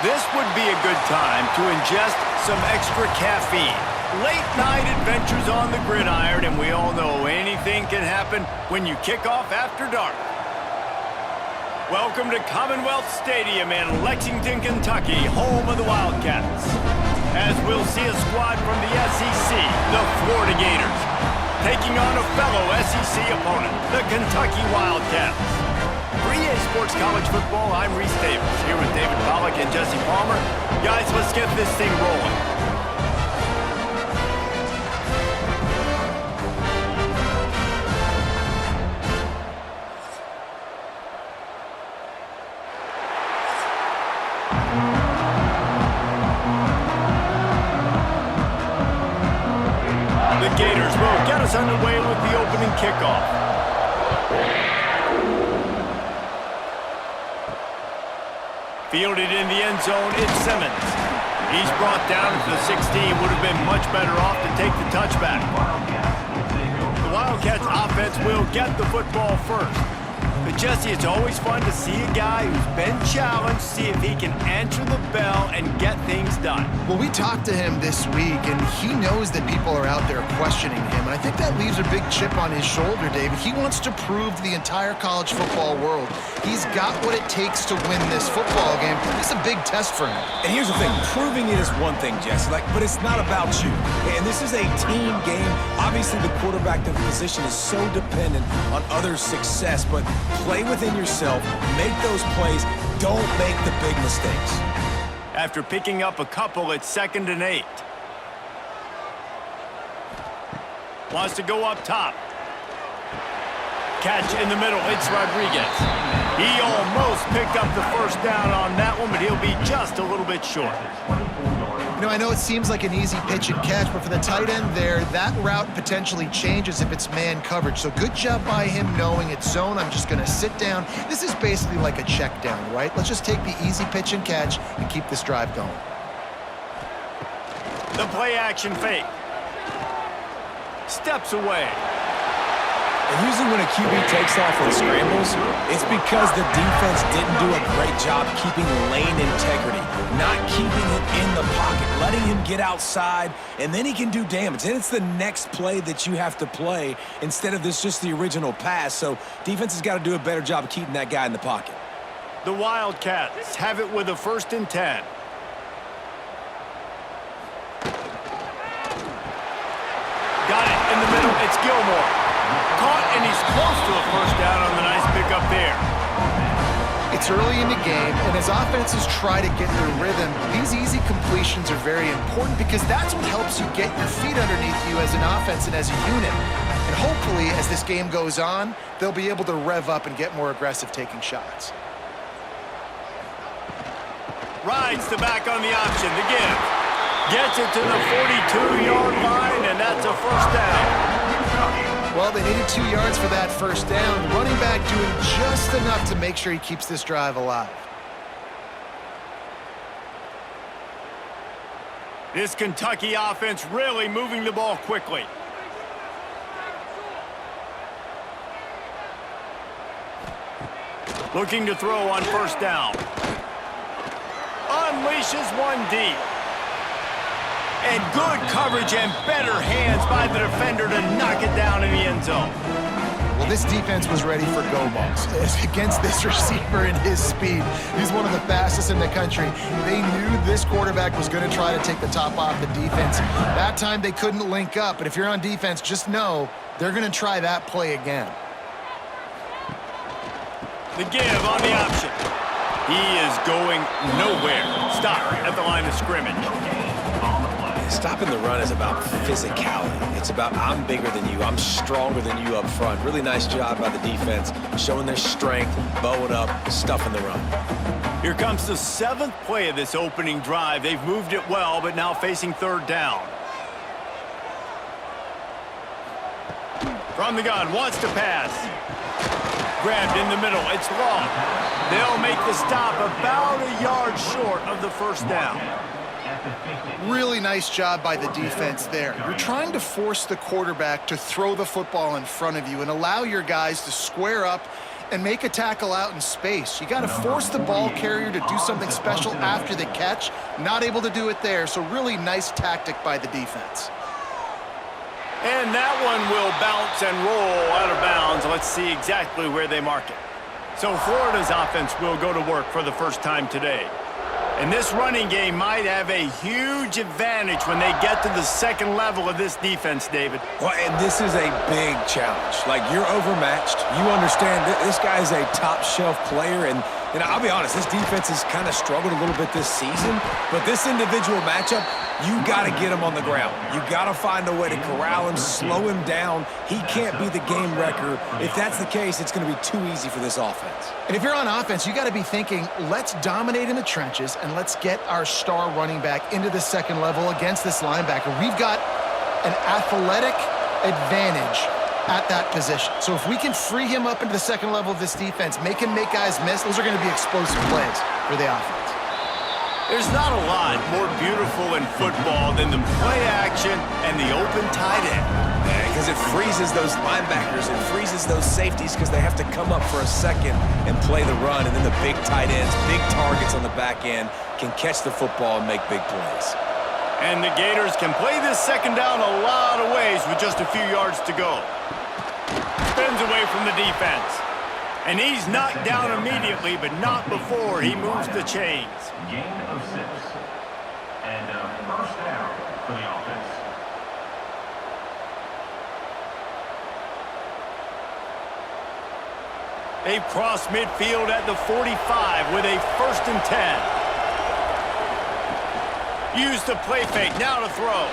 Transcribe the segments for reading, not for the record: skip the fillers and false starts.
This would be a good time to ingest some extra caffeine. Late night adventures on the gridiron, and we all know anything can happen when you kick off after dark. Welcome to Commonwealth Stadium in Lexington, Kentucky, home of the Wildcats. As we'll see a squad from the SEC, the Florida Gators, taking on a fellow SEC opponent, the Kentucky Wildcats. For EA Sports College Football, I'm Reese Davis, here with David Pollack and Jesse Palmer. Guys, let's get this thing rolling. The Gators will get us underway with the opening kickoff. Fielded in the end zone, it's Simmons. He's brought down to the 16, would have been much better off to take the touchback. The Wildcats offense will get the football first. But Jesse, it's always fun to see a guy who's been challenged, see if he can answer the bell and get things done. Well, we talked to him this week, and he knows that people are out there questioning him, and I think that leaves a big chip on his shoulder, David. He wants to prove to the entire college football world he's got what it takes to win this football game. It's a big test for him. And here's the thing, proving it is one thing, Jesse, but it's not about you. And this is a team game. Obviously, the quarterback position is so dependent on others' success, but play within yourself, make those plays, don't make the big mistakes. After picking up a couple, it's 2nd and 8. Wants to go up top. Catch in the middle, it's Rodriguez. He almost picked up the first down on that one, but he'll be just a little bit short. You know, I know it seems like an easy pitch and catch, but for the tight end there, that route potentially changes if it's man coverage. So good job by him knowing it's zone. I'm just going to sit down. This is basically like a check down, right? Let's just take the easy pitch and catch and keep this drive going. The play action fake. Steps away. And usually when a QB takes off and scrambles, it's because the defense didn't do a great job keeping lane integrity, not keeping him in the pocket, letting him get outside, and then he can do damage. And it's the next play that you have to play instead of just the original pass. So defense has got to do a better job of keeping that guy in the pocket. The Wildcats have it with a 1st and 10. Got it in the middle. It's Gilmore. Caught, and he's close to a first down on the nice pickup there. It's early in the game, and as offenses try to get their rhythm, these easy completions are very important because that's what helps you get your feet underneath you as an offense and as a unit. And hopefully, as this game goes on, they'll be able to rev up and get more aggressive taking shots. Rides the back on the option, the give. Gets it to the 42-yard line, and that's a first down. Well, they needed 2 yards for that first down. Running back doing just enough to make sure he keeps this drive alive. This Kentucky offense really moving the ball quickly. Looking to throw on first down. Unleashes one deep. And good coverage and better hands by the defender to knock it down in the end zone. Well, this defense was ready for go balls against this receiver and his speed. He's one of the fastest in the country. They knew this quarterback was going to try to take the top off the defense. That time they couldn't link up, but if you're on defense, just know they're going to try that play again. The give on the option. He is going nowhere. Stop at the line of scrimmage. Stopping the run is about physicality. It's about I'm bigger than you. I'm stronger than you up front. Really nice job by the defense, showing their strength, bowing up, stuffing the run. Here comes the 7th play of this opening drive. They've moved it well, but now facing 3rd down. From the gun, wants to pass. Grabbed in the middle, it's long. They'll make the stop about a yard short of the first down. Really nice job by the defense there. You're trying to force the quarterback to throw the football in front of you and allow your guys to square up and make a tackle out in space. You got to force the ball carrier to do something special after the catch. Not able to do it there, so really nice tactic by the defense. And that one will bounce and roll out of bounds. Let's see exactly where they mark it. So Florida's offense will go to work for the first time today. And this running game might have a huge advantage when they get to the second level of this defense, David. Well, and this is a big challenge. Like, you're overmatched. You understand that this guy is a top-shelf player, and I'll be honest, this defense has kind of struggled a little bit this season, but this individual matchup, you got to get him on the ground. You got to find a way to corral him, slow him down. He can't be the game wrecker. If that's the case, it's going to be too easy for this offense. And if you're on offense, you got to be thinking, let's dominate in the trenches and let's get our star running back into the second level against this linebacker. We've got an athletic advantage at that position. So if we can free him up into the second level of this defense, make him make guys miss, those are going to be explosive plays for the offense. There's not a lot more beautiful in football than the play action and the open tight end. Because it freezes those linebackers, it freezes those safeties because they have to come up for a second and play the run, and then the big tight ends, big targets on the back end can catch the football and make big plays. And the Gators can play this second down a lot of ways with just a few yards to go. Spins away from the defense. And he's knocked down immediately, but not before he moves the chains. Gain of 6. And first down for the offense. They've crossed midfield at the 45 with a 1st and 10. Use the play fake, now to throw.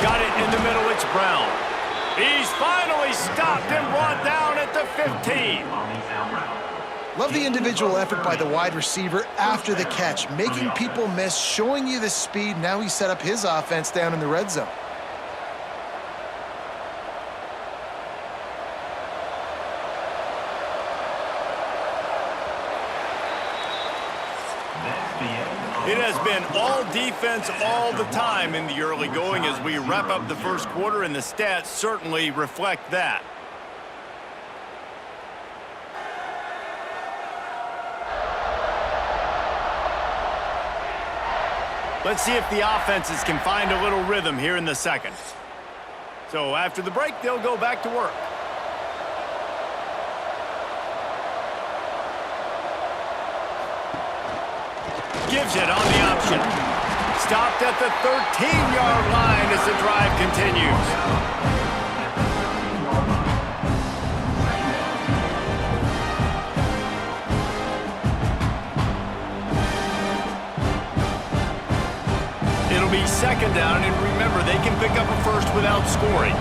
Got it in the middle, it's Brown. He's finally stopped and brought down at the 15. Love the individual effort by the wide receiver after the catch, making people miss, showing you the speed. Now he set up his offense down in the red zone. It has been all defense all the time in the early going as we wrap up the first quarter, and the stats certainly reflect that. Let's see if the offenses can find a little rhythm here in the second. So after the break, they'll go back to work. Gives it on the option. Stopped at the 13-yard line as the drive continues. It'll be second down, and remember, they can pick up a first without scoring.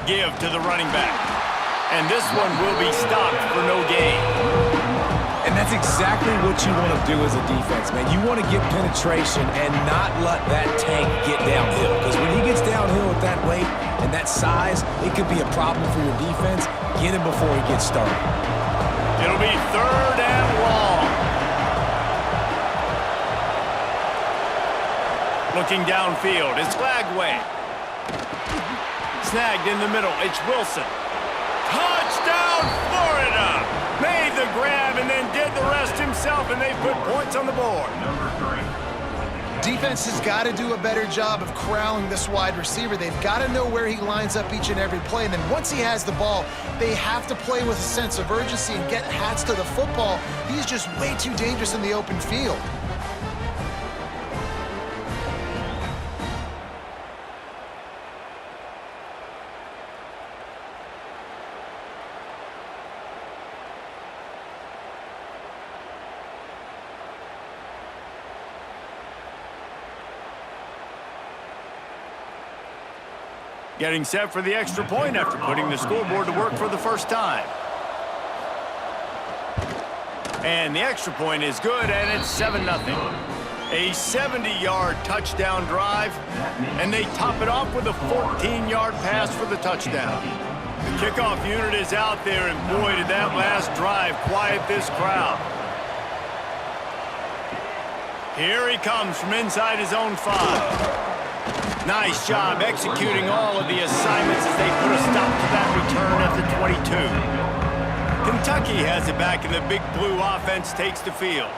Give to the running back. And this one will be stopped for no gain. And that's exactly what you want to do as a defense, man. You want to get penetration and not let that tank get downhill. Because when he gets downhill with that weight and that size, it could be a problem for your defense. Get him before he gets started. It'll be 3rd and long. Looking downfield, it's Lagway. Snagged in the middle, it's Wilson. Touchdown, Florida! Made the grab and then did the rest himself, and they put points on the board. Defense has got to do a better job of corralling this wide receiver. They've got to know where he lines up each and every play, and then once he has the ball, they have to play with a sense of urgency and get hats to the football. He's just way too dangerous in the open field. Getting set for the extra point after putting the scoreboard to work for the first time. And the extra point is good, and it's 7-0. A 70-yard touchdown drive, and they top it off with a 14-yard pass for the touchdown. The kickoff unit is out there, and boy, did that last drive quiet this crowd. Here he comes from inside his own 5. Nice job executing all of the assignments as they put a stop to that return at the 22. Kentucky has it back, and the Big Blue offense takes the field.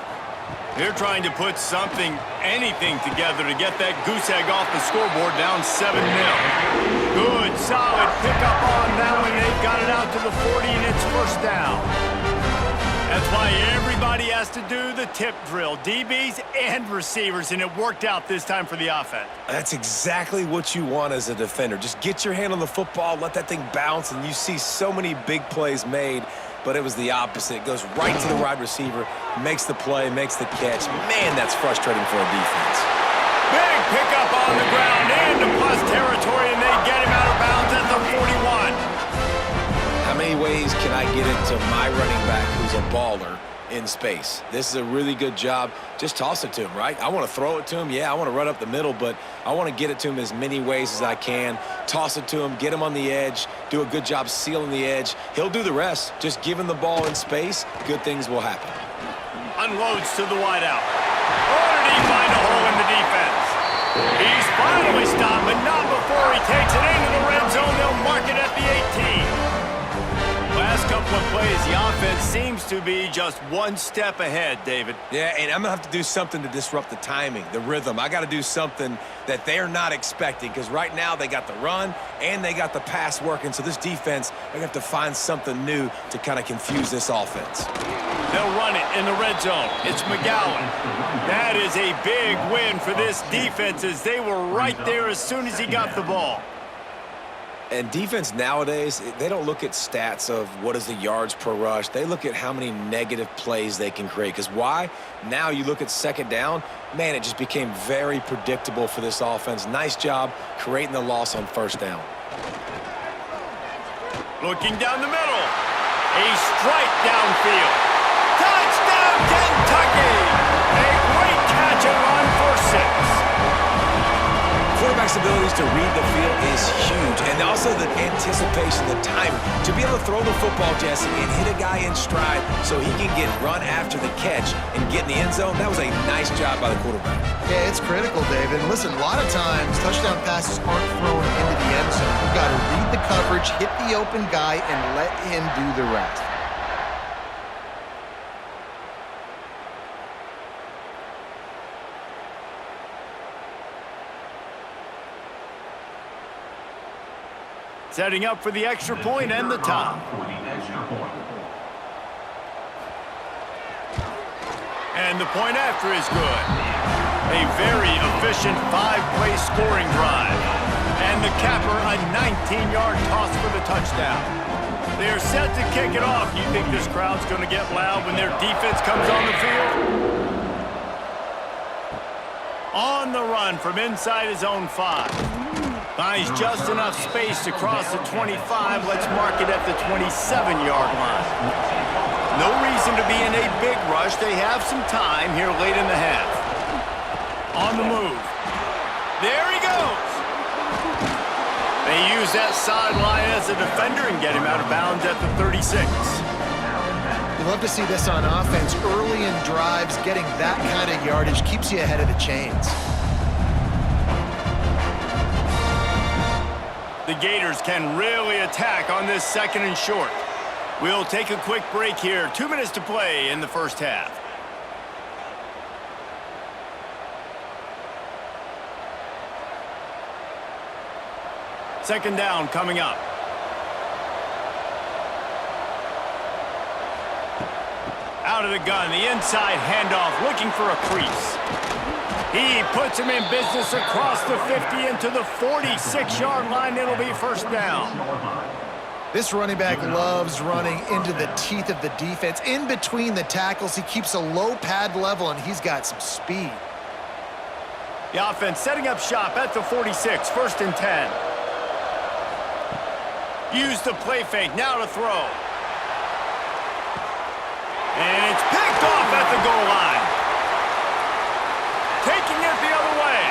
They're trying to put something, anything together to get that goose egg off the scoreboard, down 7-0. Good, solid pickup on that one. They've got it out to the 40, and it's first down. That's why everybody has to do the tip drill, DBs and receivers, and it worked out this time for the offense. That's exactly what you want as a defender. Just get your hand on the football, let that thing bounce, and you see so many big plays made, but it was the opposite. It goes right to the wide receiver, makes the play, makes the catch. Man, that's frustrating for a defense. Big pickup on the ground into plus territory, and they get him out of bounds at the 41. How many ways can I get it to my running back who's a baller in space? This is a really good job. Just toss it to him, right? I want to throw it to him. Yeah, I want to run up the middle, but I want to get it to him as many ways as I can. Toss it to him, get him on the edge, do a good job sealing the edge. He'll do the rest. Just give him the ball in space, good things will happen. Unloads to the wideout. Or did he find a hole in the defense? He's finally stopped, but not before he takes it into the red zone. They'll mark it at the 18. Last couple of plays, the offense seems to be just one step ahead, David. Yeah, and I'm going to have to do something to disrupt the timing, the rhythm. I got to do something that they're not expecting, because right now they got the run and they got the pass working. So this defense, they're going to have to find something new to kind of confuse this offense. They'll run it in the red zone. It's McGowan. That is a big win for this defense, as they were right there as soon as he got the ball. And defense nowadays, they don't look at stats of what is the yards per rush. They look at how many negative plays they can create. Because why? Now you look at second down, man, it just became very predictable for this offense. Nice job creating the loss on first down. Looking down the middle. A strike downfield. Touchdown, Kentucky! A great catch and run for 6. Quarterback's abilities to read the field is huge, and also the anticipation, the timing. To be able to throw the football, Jesse, and hit a guy in stride so he can get run after the catch and get in the end zone, that was a nice job by the quarterback. Yeah, it's critical, David. Listen, a lot of times touchdown passes aren't thrown into the end zone. You've got to read the coverage, hit the open guy, and let him do the rest. Setting up for the extra point and the tie. And the point after is good. A very efficient 5-play scoring drive. And the capper, a 19-yard toss for the touchdown. They're set to kick it off. You think this crowd's going to get loud when their defense comes on the field? On the run from inside his own 5. Finds just enough space to cross the 25. Let's mark it at the 27-yard line. No reason to be in a big rush. They have some time here late in the half. On the move. There he goes. They use that sideline as a defender and get him out of bounds at the 36. You love to see this on offense. Early in drives, getting that kind of yardage keeps you ahead of the chains. The Gators can really attack on this second and short. We'll take a quick break here. 2 minutes to play in the first half. Second down coming up. Out of the gun, the inside handoff, looking for a crease. He puts him in business across the 50 into the 46-yard line. It'll be first down. This running back loves running into the teeth of the defense. In between the tackles, he keeps a low pad level, and he's got some speed. The offense setting up shop at the 46, first and 10. Use the play fake, now to throw. And it's picked off at the goal line. Taking it the other way.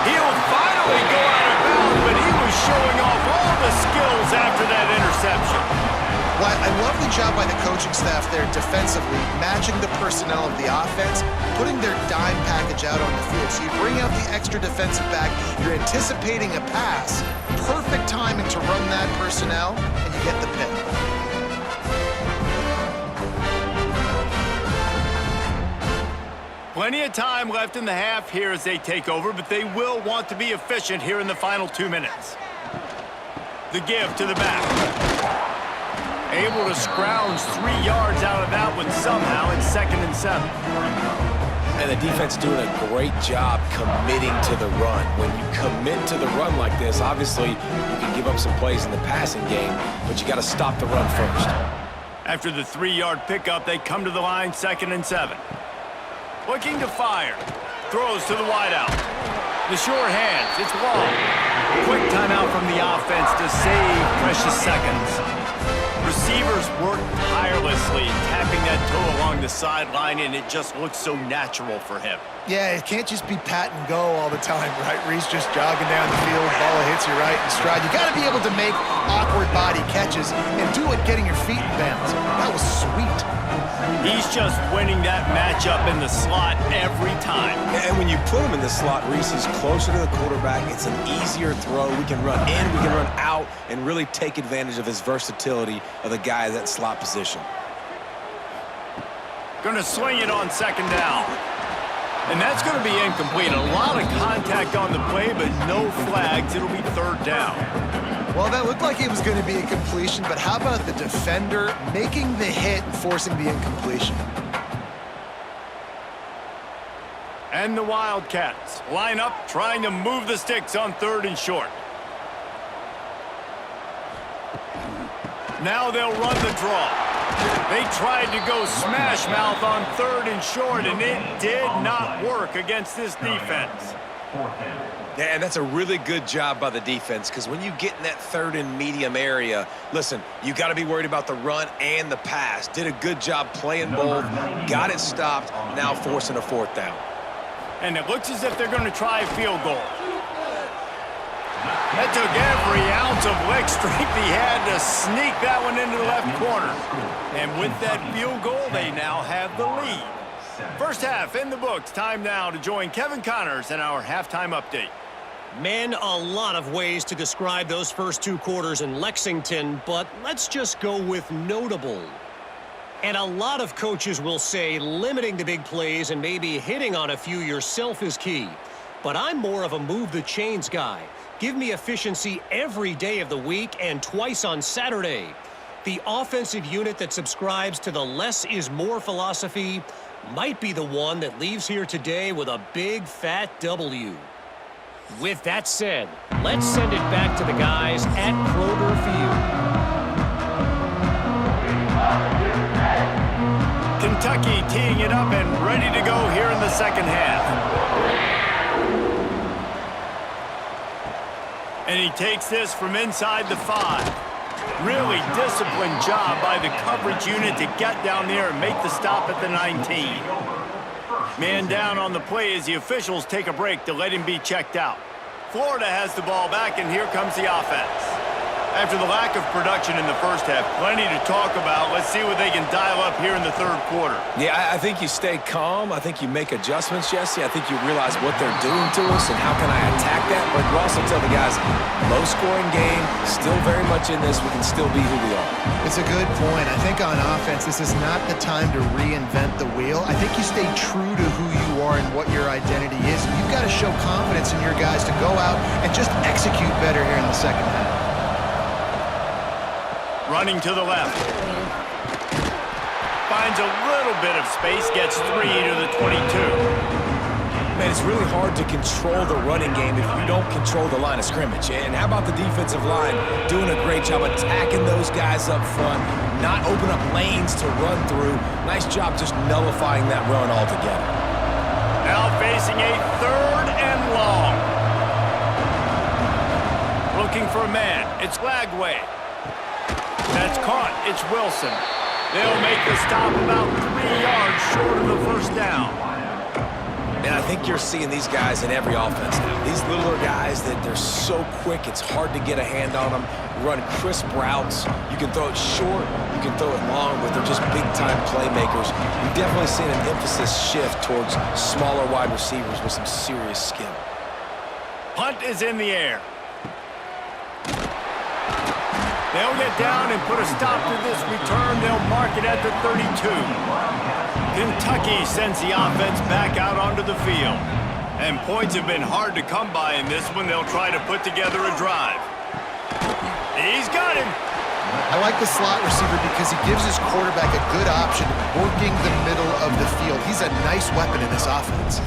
He'll finally go out of bounds, but he was showing off all the skills after that interception. Well, I love the the job by the coaching staff there defensively, matching the personnel of the offense, putting their dime package out on the field. So you bring out the extra defensive back, you're anticipating a pass, perfect timing to run that personnel, and you get the pick. Plenty of time left in the half here as they take over, but they will want to be efficient here in the final 2 minutes. The give to the back. Able to scrounge 3 yards out of that one somehow in 2nd and 7. And the defense doing a great job committing to the run. When you commit to the run like this, obviously you can give up some plays in the passing game, but you got to stop the run first. After the 3-yard pickup, they come to the line 2nd and 7. Looking to fire. Throws to the wideout. The sure hands. It's long. Quick timeout from the offense to save precious seconds. Receivers work tirelessly, tapping that toe along the sideline, and it just looks so natural for him. Yeah, it can't just be pat and go all the time, right? Reese just jogging down the field, ball hits you right in stride. You got to be able to make awkward body catches and do it getting your feet in bounds. That was sweet. He's just winning that matchup in the slot every time. And when you put him in the slot, Reese, he's closer to the quarterback. It's an easier throw. We can run in, we can run out, and really take advantage of his versatility of the guy at that slot position. Going to swing it on 2nd down. And that's going to be incomplete. A lot of contact on the play, but no flags. It'll be 3rd down. Well, that looked like it was going to be a completion, but how about the defender making the hit and forcing the incompletion? And the Wildcats line up, trying to move the sticks on 3rd and short. Now they'll run the draw. They tried to go smash mouth on 3rd and short, and it did not work against this defense. Yeah, and that's a really good job by the defense, because when you get in that 3rd and medium area, listen, you got to be worried about the run and the pass. Did a good job playing both, got it stopped, now forcing a 4th down. And it looks as if they're going to try a field goal. That took every ounce of leg strength he had to sneak that one into the left corner. And with that field goal, they now have the lead. First half in the books. Time now to join Kevin Connors in our halftime update. Man, a lot of ways to describe those first 2 quarters in Lexington, but let's just go with notable. And a lot of coaches will say limiting the big plays and maybe hitting on a few yourself is key. But I'm more of a move the chains guy. Give me efficiency every day of the week and twice on Saturday. The offensive unit that subscribes to the less is more philosophy might be the one that leaves here today with a big fat W. With that said, let's send it back to the guys at Kroger Field. Kentucky teeing it up and ready to go here in the 2nd half. And he takes this from inside the 5. Really disciplined job by the coverage unit to get down there and make the stop at the 19. Man down on the play as the officials take a break to let him be checked out. Florida has the ball back, and here comes the offense. After the lack of production in the first half, plenty to talk about. Let's see what they can dial up here in the 3rd quarter. Yeah, I think you stay calm. I think you make adjustments, Jesse. I think you realize what they're doing to us and how can I attack that. But you also tell the guys, low-scoring game, still very much in this. We can still be who we are. It's a good point. I think on offense, this is not the time to reinvent the wheel. I think you stay true to who you are and what your identity is. You've got to show confidence in your guys to go out and just execute better here in the 2nd half. Running to the left. Finds a little bit of space, gets 3 to the 22. Man, it's really hard to control the running game if you don't control the line of scrimmage. And how about the defensive line doing a great job attacking those guys up front, not open up lanes to run through. Nice job just nullifying that run altogether. Now facing a 3rd and long. Looking for a man. It's Lagway. That's caught. It's Wilson. They'll make the stop about 3 yards short of the 1st down. And I think you're seeing these guys in every offense now. These littler guys that they're so quick, it's hard to get a hand on them, run crisp routes. You can throw it short, you can throw it long, but they're just big-time playmakers. You've definitely seen an emphasis shift towards smaller wide receivers with some serious skill. Punt is in the air. They'll get down and put a stop to this return. They'll mark it at the 32. Kentucky sends the offense back out onto the field. And points have been hard to come by in this one. They'll try to put together a drive. He's got him. I like the slot receiver because he gives his quarterback a good option working the middle of the field. He's a nice weapon in this offense.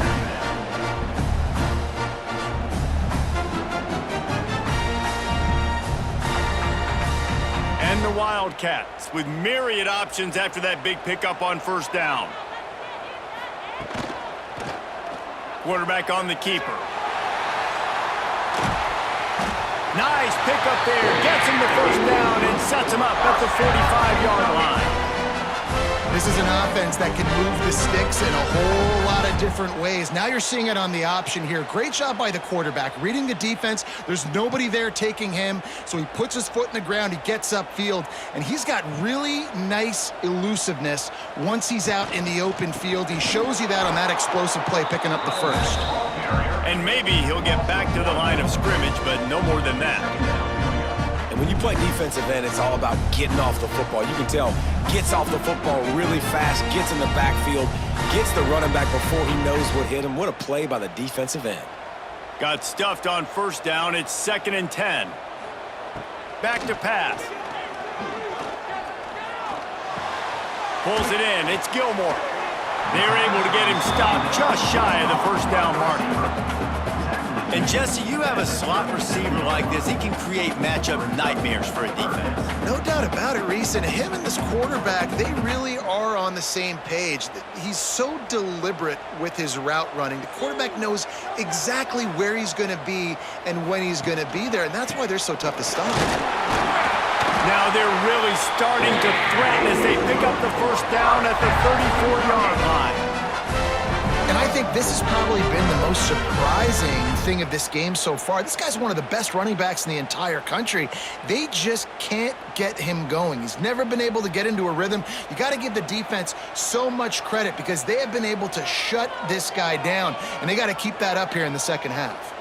And the Wildcats with myriad options after that big pickup on first down. Quarterback on the keeper. Nice pickup there. Gets him the first down and sets him up at the 45-yard line. This is an offense that can move the sticks in a whole lot of different ways. Now you're seeing it on the option here. Great job by the quarterback. Reading the defense, there's nobody there taking him, so he puts his foot in the ground, he gets upfield, and he's got really nice elusiveness once he's out in the open field. He shows you that on that explosive play, picking up the first. And maybe he'll get back to the line of scrimmage, but no more than that. When you play defensive end, it's all about getting off the football. You can tell, gets off the football really fast, gets in the backfield, gets the running back before he knows what hit him. What a play by the defensive end. Got stuffed on first down. It's 2nd and 10. Back to pass. Pulls it in. It's Gilmore. They're able to get him stopped just shy of the first down mark. And Jesse, you have a slot receiver like this. He can create matchup nightmares for a defense. No doubt about it, Reese. And him and this quarterback, they really are on the same page. He's so deliberate with his route running. The quarterback knows exactly where he's going to be and when he's going to be there. And that's why they're so tough to stop. Now they're really starting to threaten as they pick up the first down at the 34-yard line. And I think this has probably been the most surprising thing of this game so far. This guy's one of the best running backs in the entire country. They just can't get him going. He's never been able to get into a rhythm. You got to give the defense so much credit because they have been able to shut this guy down, and they got to keep that up here in the second half.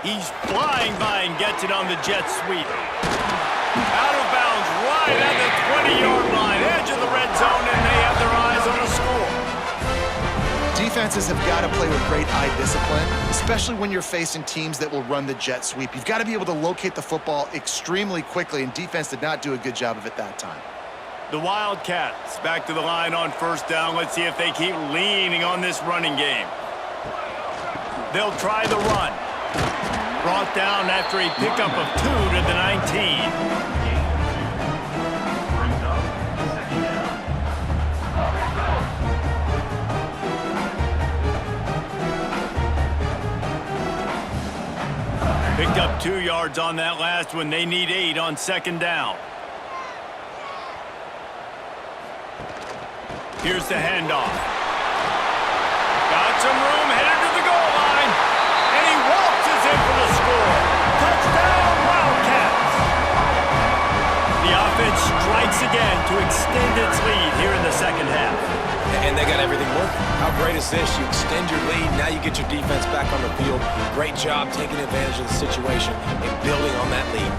He's flying by and gets it on the jet sweep. Out of bounds right at the 20-yard line, edge of the red zone, and they have their eyes on a score. Defenses have got to play with great eye discipline, especially when you're facing teams that will run the jet sweep. You've got to be able to locate the football extremely quickly, and defense did not do a good job of it that time. The Wildcats back to the line on first down. Let's see if they keep leaning on this running game. They'll try the run. Brought down after a pickup of 2 to the 19. Picked up 2 yards on that last one. They need 8 on second down. Here's the handoff. Got some room, headed to the goal line. And he waltzes in for the score. Touchdown, Wildcats. The offense strikes again to extend its lead here in the second half. And they got everything working. How great is this? You extend your lead, now you get your defense back on the field. Great job taking advantage of the situation and building on that lead.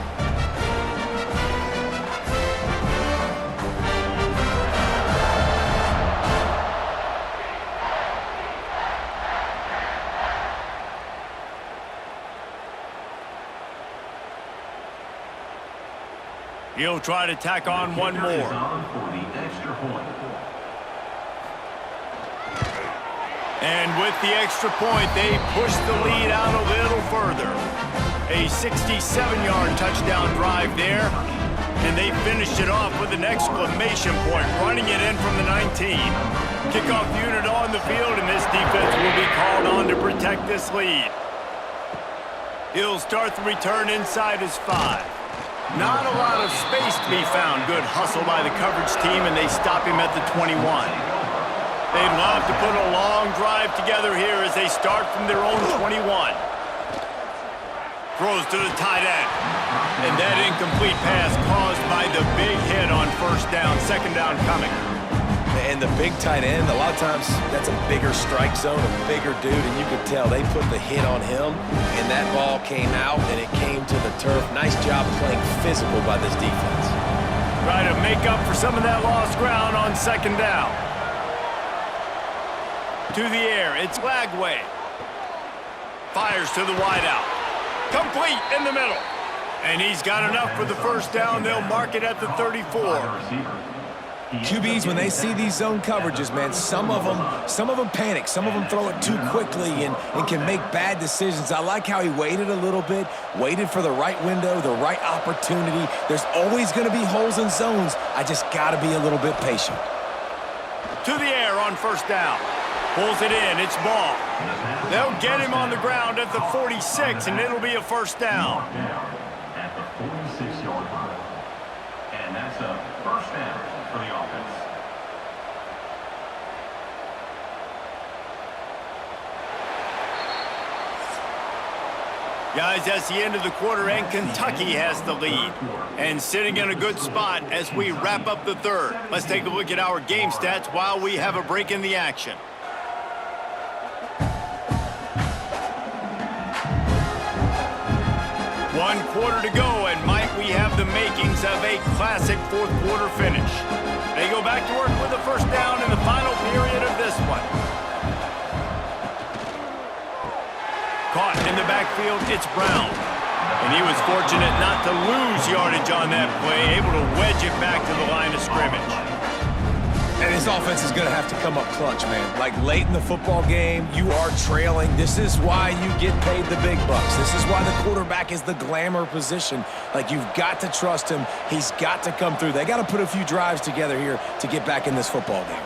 He'll try to tack on one more. And with the extra point, they push the lead out a little further. A 67-yard touchdown drive there. And they finished it off with an exclamation point, running it in from the 19. Kickoff unit on the field, and this defense will be called on to protect this lead. He'll start the return inside his 5. Not a lot of space to be found. Good hustle by the coverage team, and they stop him at the 21. They'd love to put a long drive drive together here as they start from their own 21. Throws to the tight end. And that incomplete pass caused by the big hit on first down. Second down coming. And the big tight end, a lot of times that's a bigger strike zone, a bigger dude, and you could tell they put the hit on him, and that ball came out, and it came to the turf. Nice job playing physical by this defense. Try to make up for some of that lost ground on second down. To the air, it's Lagway. Fires to the wideout. Complete in the middle. And he's got enough for the first down. They'll mark it at the 34. QBs, when they see these zone coverages, man, some of them panic. Some of them throw it too quickly and can make bad decisions. I like how he waited a little bit, waited for the right window, the right opportunity. There's always going to be holes in zones. I just got to be a little bit patient. To the air on first down. Pulls it in. It's Ball. They'll get him on the ground at the 46, and it'll be a first down. At the 46-yard line. And that's a first down for the offense. Guys, that's the end of the quarter, and Kentucky has the lead. And sitting in a good spot as we wrap up the third. Let's take a look at our game stats while we have a break in the action. One quarter to go, and might we have the makings of a classic fourth quarter finish. They go back to work with a first down in the final period of this one. Caught in the backfield, it's Brown. And he was fortunate not to lose yardage on that play, able to wedge it back to the line of scrimmage. And this offense is going to have to come up clutch, man. Like late in the football game, you are trailing. This is why you get paid the big bucks. This is why the quarterback is the glamour position. Like, you've got to trust him. He's got to come through. They got to put a few drives together here to get back in this football game.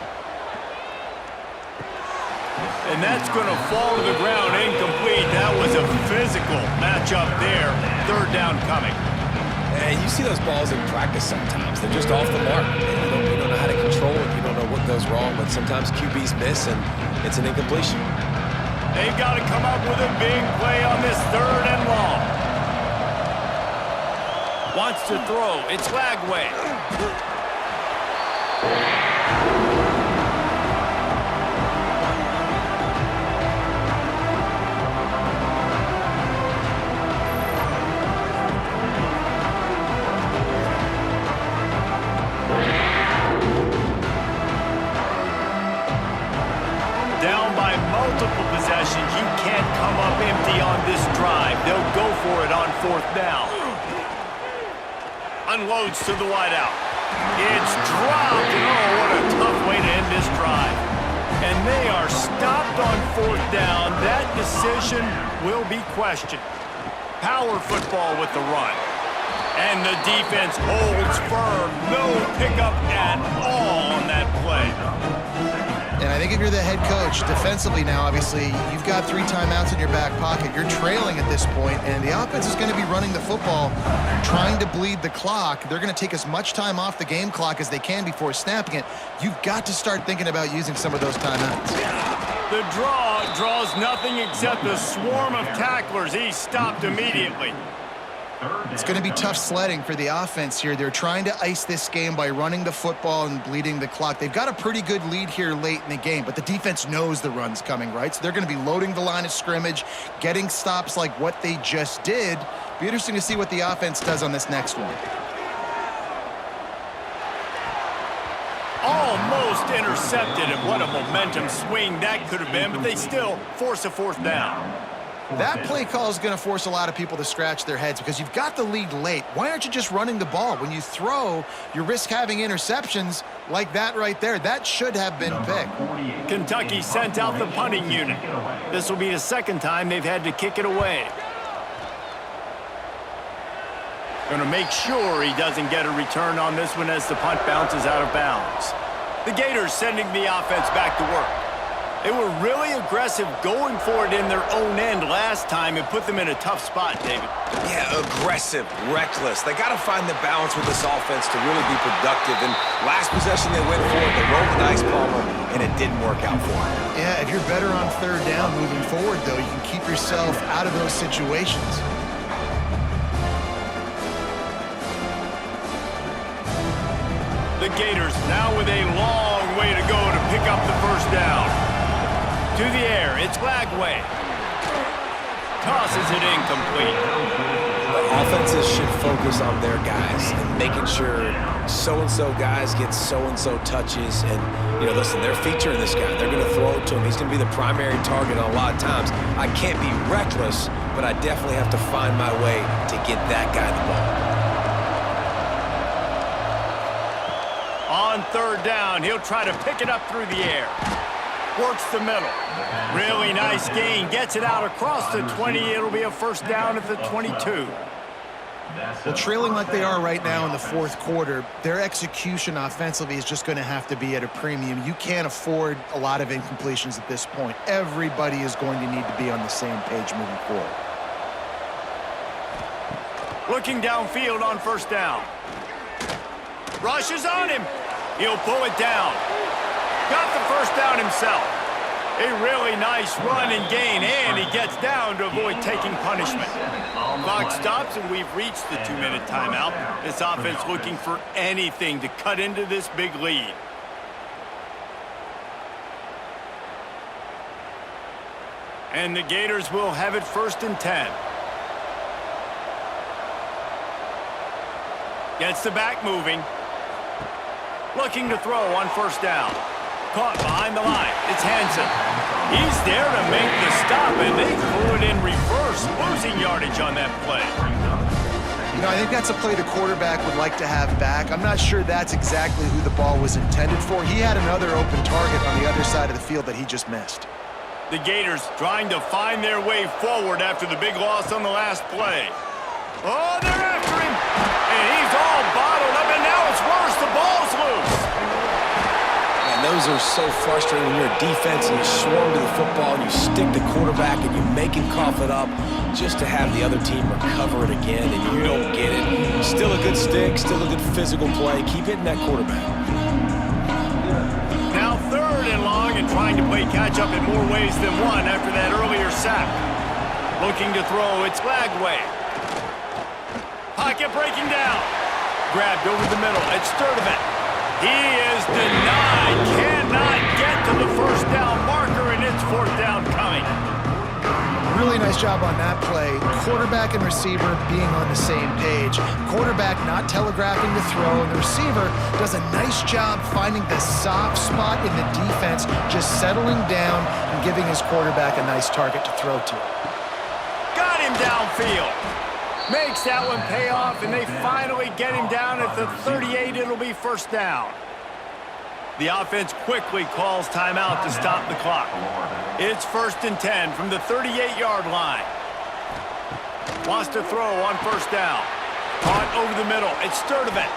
And that's going to fall to the ground incomplete. That was a physical matchup there. Third down coming. And you see those balls in practice sometimes. They're just off the mark. You don't know how to control it. You don't know what goes wrong, but sometimes QBs miss, and it's an incompletion. They've got to come up with a big play on this third and long. Wants to throw. It's Lagway. Multiple possessions. You can't come up empty on this drive. They'll go for it on fourth down. Unloads to the wideout. It's dropped. And oh, what a tough way to end this drive. And they are stopped on fourth down. That decision will be questioned. Power football with the run. And the defense holds firm. No pickup at all on that play. And I think if you're the head coach, defensively now, obviously, you've got 3 timeouts in your back pocket. You're trailing at this point, and the offense is going to be running the football, trying to bleed the clock. They're going to take as much time off the game clock as they can before snapping it. You've got to start thinking about using some of those timeouts. The draw draws nothing except a swarm of tacklers. He's stopped immediately. It's going to be tough sledding for the offense here. They're trying to ice this game by running the football and bleeding the clock. They've got a pretty good lead here late in the game, but the defense knows the run's coming, right? So they're going to be loading the line of scrimmage, getting stops like what they just did. Be interesting to see what the offense does on this next one. Almost intercepted, and what a momentum swing that could have been, but they still force a fourth down. That play call is going to force a lot of people to scratch their heads because you've got the lead late. Why aren't you just running the ball? When you throw, you risk having interceptions like that right there. That should have been picked. Kentucky sent out the punting unit. This will be the second time they've had to kick it away. Going to make sure he doesn't get a return on this one as the punt bounces out of bounds. The Gators sending the offense back to work. They were really aggressive going for it in their own end last time and put them in a tough spot, David. Yeah, aggressive, reckless. They got to find the balance with this offense to really be productive. And last possession they went for it, they rolled the dice, Palmer, and it didn't work out for them. Yeah, if you're better on third down moving forward, though, you can keep yourself out of those situations. The Gators now with a long way to go to pick up the first down. To the air, it's Lagway. Tosses it incomplete. Offenses should focus on their guys and making sure so-and-so guys get so-and-so touches. And, you know, listen, they're featuring this guy. They're going to throw it to him. He's going to be the primary target on a lot of times. I can't be reckless, but I definitely have to find my way to get that guy the ball. On third down, he'll try to pick it up through the air. Works the middle. Really nice gain. Gets it out across the 20. It'll be a first down at the 22. Well, trailing like they are right now in the fourth quarter, their execution offensively is just going to have to be at a premium. You can't afford a lot of incompletions at this point. Everybody is going to need to be on the same page moving forward. Looking downfield on first down. Rushes on him. He'll pull it down. Got the first down himself. A really nice run and gain, and he gets down to avoid taking punishment. Clock stops, and we've reached the 2-minute timeout. This offense looking for anything to cut into this big lead. And the Gators will have it 1st and 10. Gets the back moving. Looking to throw on first down. Caught behind the line. It's Hansen. He's there to make the stop, and they threw it in reverse, losing yardage on that play. You know, I think that's a play the quarterback would like to have back. I'm not sure that's exactly who the ball was intended for. He had another open target on the other side of the field that he just missed. The Gators trying to find their way forward after the big loss on the last play. Oh, they're after him. And he's all bottled up, and now it's worse. The ball's loose. And those are so frustrating when you're a defense and you swarm to the football and you stick the quarterback and you make him cough it up just to have the other team recover it again and you don't get it. Still a good stick, still a good physical play. Keep hitting that quarterback. Now 3rd and long and trying to play catch-up in more ways than one after that earlier sack. Looking to throw, it's Lagway. Pocket breaking down. Grabbed over the middle. It's Sturdivant. He is denied. Cannot get to the first down marker, and it's 4th down coming. Really nice job on that play. Quarterback and receiver being on the same page. Quarterback not telegraphing the throw, and the receiver does a nice job finding the soft spot in the defense, just settling down and giving his quarterback a nice target to throw to. Got him downfield. Makes that one pay off, and they finally get him down at the 38. It'll be first down. The offense quickly calls timeout to stop the clock. It's 1st and 10 from the 38-yard line. Wants to throw on first down. Caught over the middle. It's Sturdivant.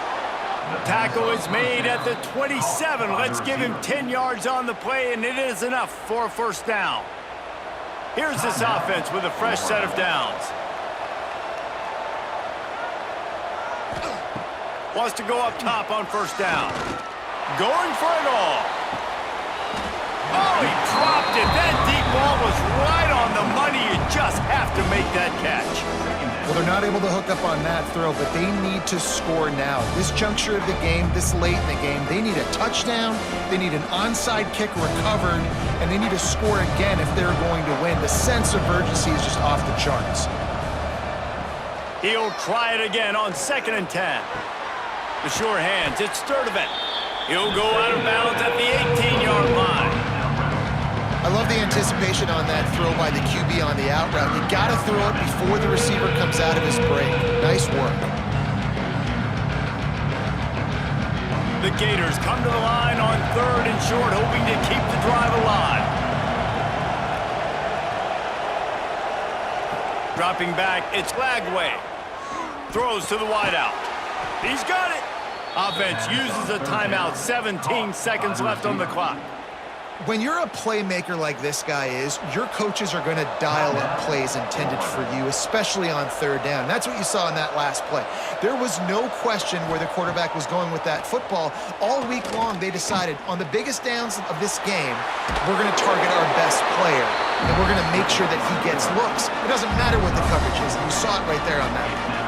Tackle is made at the 27. Let's give him 10 yards on the play, and it is enough for a first down. Here's this offense with a fresh set of downs. Wants to go up top on first down. Going for it all. Oh, he dropped it. That deep ball was right on the money. You just have to make that catch. Well, they're not able to hook up on that throw, but they need to score now. This juncture of the game, this late in the game, they need a touchdown, they need an onside kick recovered, and they need to score again if they're going to win. The sense of urgency is just off the charts. He'll try it again on 2nd and 10. The sure hands, it's Sturdivant. He'll go out of bounds at the 18-yard line. I love the anticipation on that throw by the QB on the out route. You got to throw it before the receiver comes out of his break. Nice work. The Gators come to the line on 3rd and short, hoping to keep the drive alive. Dropping back, it's Lagway. Throws to the wideout. He's got it. Offense uses a timeout. 17 seconds left on the clock. When you're a playmaker like this guy is, your coaches are going to dial up plays intended for you, especially on third down. That's what you saw in that last play. There was no question where the quarterback was going with that football. All week long, they decided on the biggest downs of this game, we're going to target our best player, and we're going to make sure that he gets looks. It doesn't matter what the coverage is. You saw it right there on that.